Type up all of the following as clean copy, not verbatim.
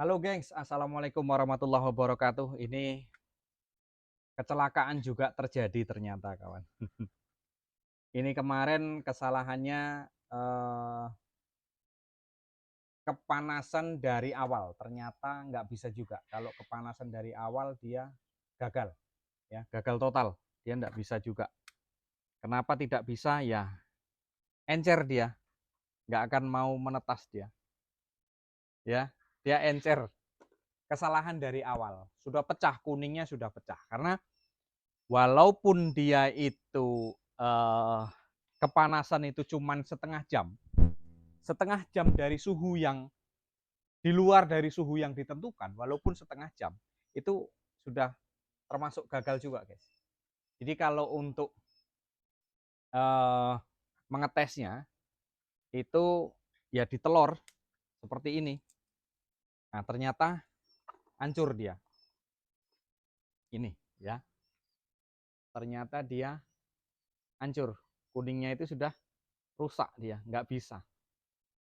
Halo gengs, Assalamualaikum warahmatullahi wabarakatuh. Ini kecelakaan juga terjadi ternyata kawan. Ini kemarin kesalahannya kepanasan dari awal. Ternyata nggak bisa juga. Kalau kepanasan dari awal dia gagal, ya gagal total. Dia nggak bisa juga. Kenapa tidak bisa? Ya encer dia, nggak akan mau menetas dia. Ya, dia encer. Kesalahan dari awal. Sudah pecah, kuningnya sudah pecah. Karena walaupun dia itu kepanasan itu cuman setengah jam dari suhu yang di luar dari suhu yang ditentukan, walaupun setengah jam itu sudah termasuk gagal juga guys. Jadi kalau untuk mengetesnya itu ya ditelor seperti ini. Nah ternyata hancur dia, ini ya, ternyata dia hancur, kuningnya itu sudah rusak, dia nggak bisa.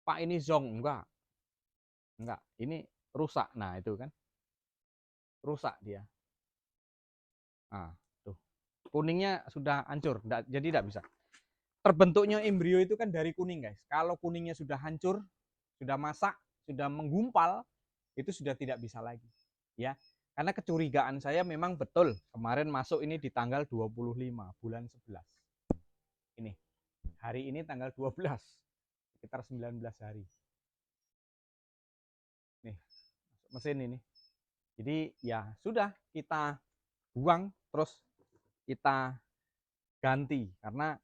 Pak ini zong, enggak, ini rusak. Nah itu kan rusak dia. Nah tuh, kuningnya sudah hancur, jadi tidak bisa. Terbentuknya embrio itu kan dari kuning guys. Kalau kuningnya sudah hancur, sudah masak, sudah menggumpal, itu sudah tidak bisa lagi ya. Karena kecurigaan saya memang betul, kemarin masuk ini di tanggal 25 bulan 11. Ini hari ini tanggal 12, sekitar 19 hari nih mesin ini. Jadi ya sudah, kita buang terus kita ganti. Karena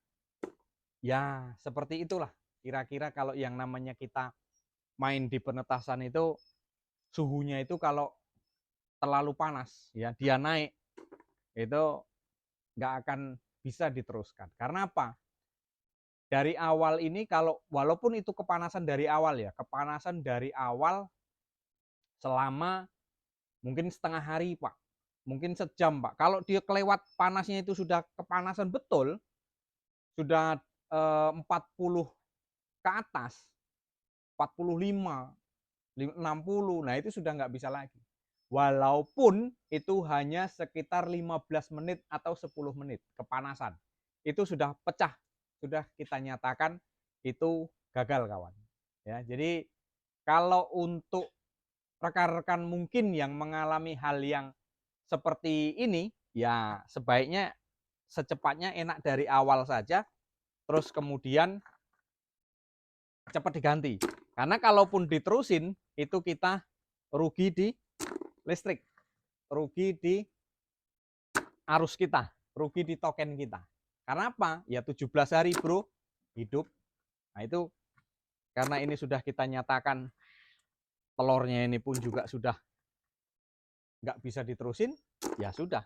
ya seperti itulah kira-kira kalau yang namanya kita main di penetasan itu, suhunya itu kalau terlalu panas ya dia naik, itu nggak akan bisa diteruskan. Karena apa? Dari awal ini, kalau walaupun itu kepanasan dari awal ya, kepanasan dari awal selama mungkin setengah hari Pak, mungkin sejam Pak. Kalau dia kelewat panasnya itu sudah kepanasan betul, sudah 40 ke atas, 45, 60, nah itu sudah nggak bisa lagi. Walaupun itu hanya sekitar 15 menit atau 10 menit kepanasan, itu sudah pecah, sudah kita nyatakan itu gagal kawan. Ya, jadi kalau untuk rekan-rekan mungkin yang mengalami hal yang seperti ini, ya sebaiknya secepatnya enak dari awal saja, terus kemudian cepat diganti. Karena kalaupun diterusin, itu kita rugi di listrik, rugi di arus kita, rugi di token kita. Karena apa? Ya 17 hari bro, hidup. Nah itu karena ini sudah kita nyatakan telurnya ini pun juga sudah nggak bisa diterusin, ya sudah.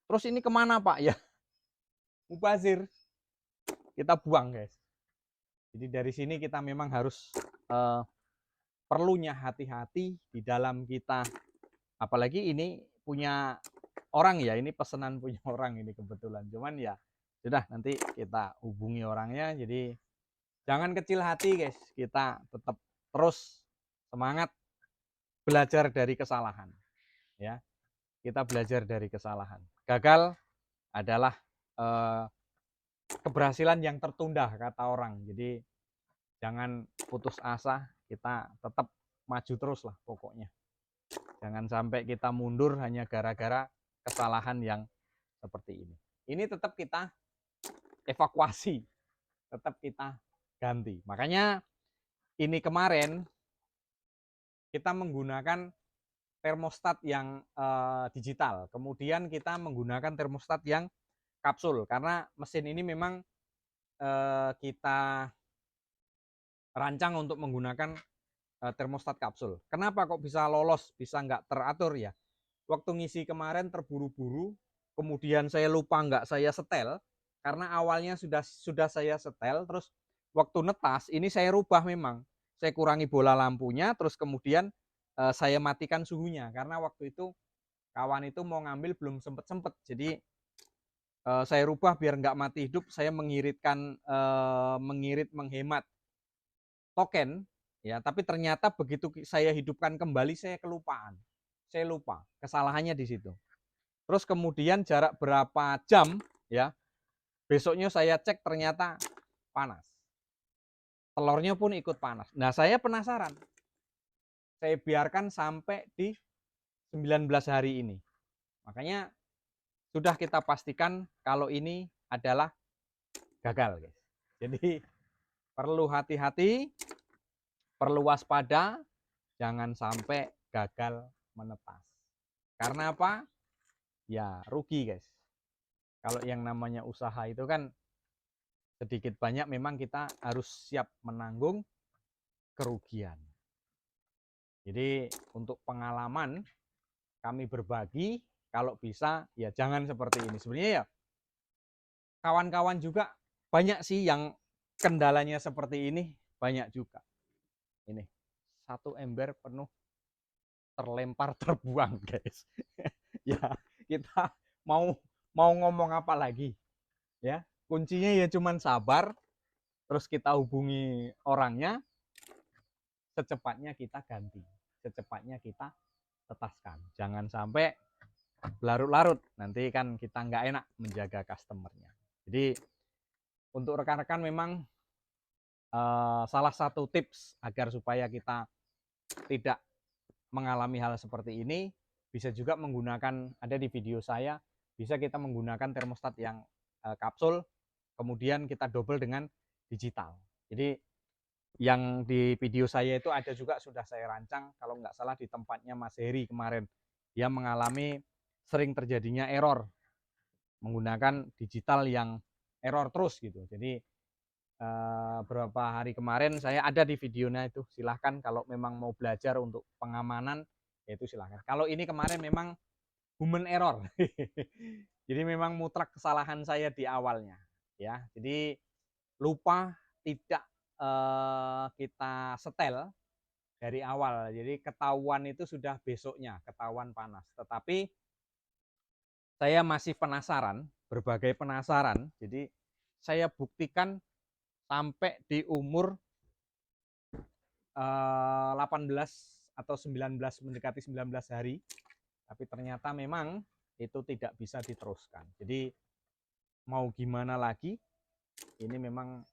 Terus ini kemana Pak? Ya mubazir, kita buang guys. Jadi dari sini kita memang harus perlunya hati-hati di dalam kita, apalagi ini punya orang ya, ini pesanan punya orang ini kebetulan. Cuman ya sudah, nanti kita hubungi orangnya. Jadi jangan kecil hati guys, kita tetap terus semangat belajar dari kesalahan ya. Kita belajar dari kesalahan. Gagal adalah keberhasilan yang tertunda kata orang. Jadi jangan putus asa, kita tetap maju terus lah pokoknya. Jangan sampai kita mundur hanya gara-gara kesalahan yang seperti ini. Ini tetap kita evakuasi, tetap kita ganti. Makanya ini kemarin kita menggunakan termostat yang digital, kemudian kita menggunakan termostat yang kapsul, karena mesin ini memang kita rancang untuk menggunakan termostat kapsul. Kenapa kok bisa lolos, bisa nggak teratur ya? Waktu ngisi kemarin terburu-buru, kemudian saya lupa nggak saya setel, karena awalnya sudah saya setel, terus waktu netas ini saya rubah, memang saya kurangi bola lampunya, terus kemudian saya matikan suhunya, karena waktu itu kawan itu mau ngambil belum sempet, jadi saya rubah biar nggak mati hidup, saya mengiritkan mengirit menghemat token ya, tapi ternyata begitu saya hidupkan kembali saya kelupaan. Saya lupa, kesalahannya di situ. Terus kemudian jarak berapa jam ya, besoknya saya cek ternyata panas. Telurnya pun ikut panas. Nah, saya penasaran. Saya biarkan sampai di 19 hari ini. Makanya sudah kita pastikan kalau ini adalah gagal, guys. Jadi perlu hati-hati, perlu waspada, jangan sampai gagal menetas. Karena apa? Ya rugi, guys. Kalau yang namanya usaha itu kan sedikit banyak memang kita harus siap menanggung kerugian. Jadi untuk pengalaman kami berbagi, kalau bisa ya jangan seperti ini. Sebenarnya ya kawan-kawan juga banyak sih yang kendalanya seperti ini, banyak juga. Ini satu ember penuh terlempar terbuang, guys. Ya kita mau ngomong apa lagi ya, kuncinya ya cuman sabar, terus kita hubungi orangnya, secepatnya kita ganti, secepatnya kita tetaskan, jangan sampai larut-larut, nanti kan kita nggak enak menjaga customernya. Jadi untuk rekan-rekan memang salah satu tips agar supaya kita tidak mengalami hal seperti ini, bisa juga menggunakan, ada di video saya, bisa kita menggunakan termostat yang kapsul, kemudian kita double dengan digital. Jadi yang di video saya itu ada juga sudah saya rancang, kalau nggak salah di tempatnya Mas Heri kemarin, dia mengalami sering terjadinya error menggunakan digital yang error terus gitu. Jadi beberapa hari kemarin saya ada di videonya itu, silahkan kalau memang mau belajar untuk pengamanan yaitu silahkan. Kalau ini kemarin memang human error. Jadi memang mutlak kesalahan saya di awalnya ya. Jadi lupa tidak kita setel dari awal. Jadi ketahuan itu sudah besoknya, ketahuan panas. Tetapi saya masih penasaran, berbagai penasaran. Jadi saya buktikan sampai di umur 18 atau 19, mendekati 19 hari, tapi ternyata memang itu tidak bisa diteruskan. Jadi mau gimana lagi, ini memang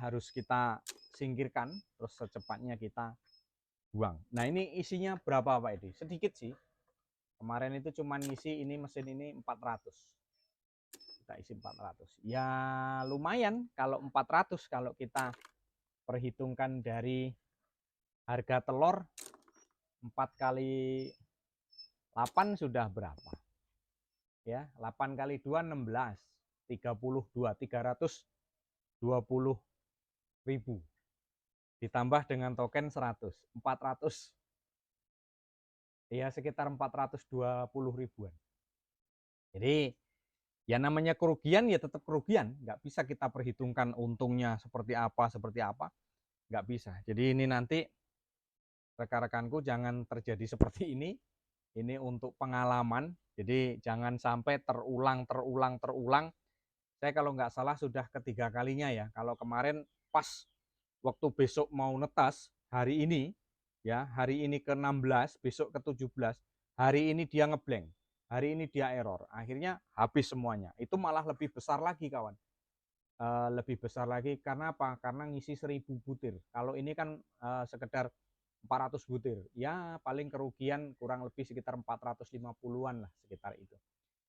harus kita singkirkan, terus secepatnya kita buang. Nah ini isinya berapa Pak Edi? Sedikit sih. Kemarin itu cuma ngisi ini mesin ini 400. Kita isi 400. Ya lumayan kalau 400, kalau kita perhitungkan dari harga telur 4 kali 8 sudah berapa? Ya, 8 kali 2 16, 32, 320.000. Ditambah dengan token 100, 400. Ya sekitar 420 ribuan. Jadi ya namanya kerugian ya tetap kerugian, nggak bisa kita perhitungkan untungnya seperti apa, nggak bisa. Jadi ini nanti rekan-rekanku jangan terjadi seperti ini untuk pengalaman, jadi jangan sampai terulang. Saya kalau nggak salah sudah ketiga kalinya ya, kalau kemarin pas waktu besok mau netas, hari ini ya, hari ini ke-16, besok ke-17, hari ini dia ngeblank, hari ini dia error, akhirnya habis semuanya. Itu malah lebih besar lagi kawan, lebih besar lagi karena apa? Karena ngisi 1000 butir. Kalau ini kan sekedar 400 butir, ya paling kerugian kurang lebih sekitar 450-an lah, sekitar itu.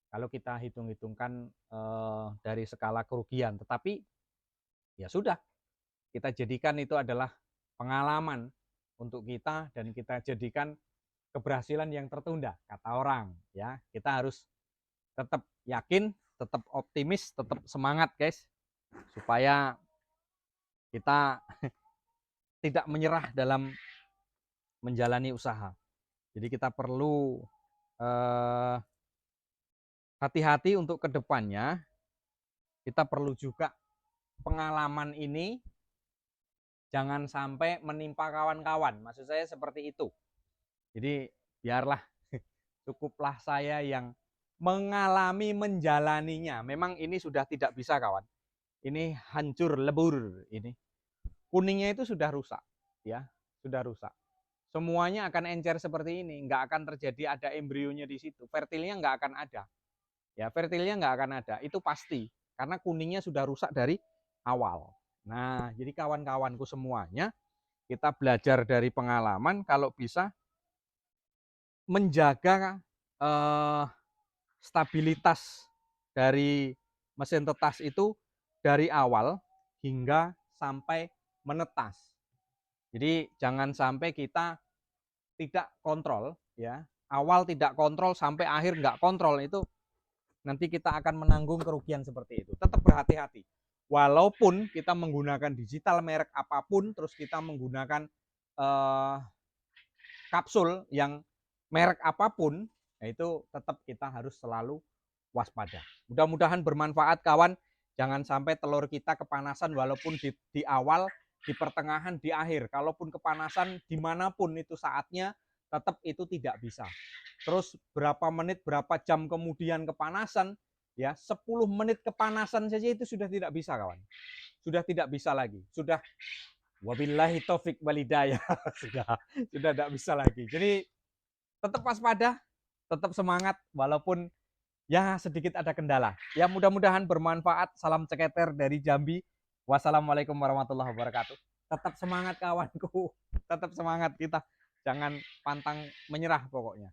Kalau kita hitung-hitungkan dari skala kerugian, tetapi ya sudah, kita jadikan itu adalah pengalaman untuk kita dan kita jadikan keberhasilan yang tertunda, kata orang ya. Kita harus tetap yakin, tetap optimis, tetap semangat guys, supaya kita tidak menyerah dalam menjalani usaha. Jadi kita perlu hati-hati untuk kedepannya. Kita perlu juga pengalaman ini jangan sampai menimpa kawan-kawan. Maksud saya seperti itu. Jadi biarlah cukuplah saya yang mengalami menjalaninya. Memang ini sudah tidak bisa kawan. Ini hancur lebur ini. kuningnya itu sudah rusak, ya, sudah rusak. Semuanya akan encer seperti ini, nggak akan terjadi ada embrionya di situ, fertilnya nggak akan ada, ya, fertilnya nggak akan ada, itu pasti, karena kuningnya sudah rusak dari awal. Nah, jadi kawan-kawanku semuanya, kita belajar dari pengalaman, kalau bisa menjaga stabilitas dari mesin tetas itu dari awal hingga sampai menetas. Jadi jangan sampai kita tidak kontrol, ya, awal tidak kontrol sampai akhir nggak kontrol, itu nanti kita akan menanggung kerugian seperti itu. Tetap berhati-hati. Walaupun kita menggunakan digital merek apapun, terus kita menggunakan kapsul yang merek apapun, nah itu tetap kita harus selalu waspada. Mudah-mudahan bermanfaat kawan. Jangan sampai telur kita kepanasan walaupun di awal, di pertengahan, di akhir. Kalaupun kepanasan dimanapun itu saatnya, tetap itu tidak bisa. Terus berapa menit, berapa jam kemudian kepanasan, ya 10 menit kepanasan saja itu sudah tidak bisa kawan. Sudah tidak bisa lagi. Sudah wabillahi taufik walidayah. sudah tidak bisa lagi. Jadi tetap waspada, tetap semangat walaupun ya sedikit ada kendala. Ya mudah-mudahan bermanfaat. Salam ceketer dari Jambi. Wassalamualaikum warahmatullahi wabarakatuh. Tetap semangat kawanku. Tetap semangat kita. Jangan pantang menyerah pokoknya.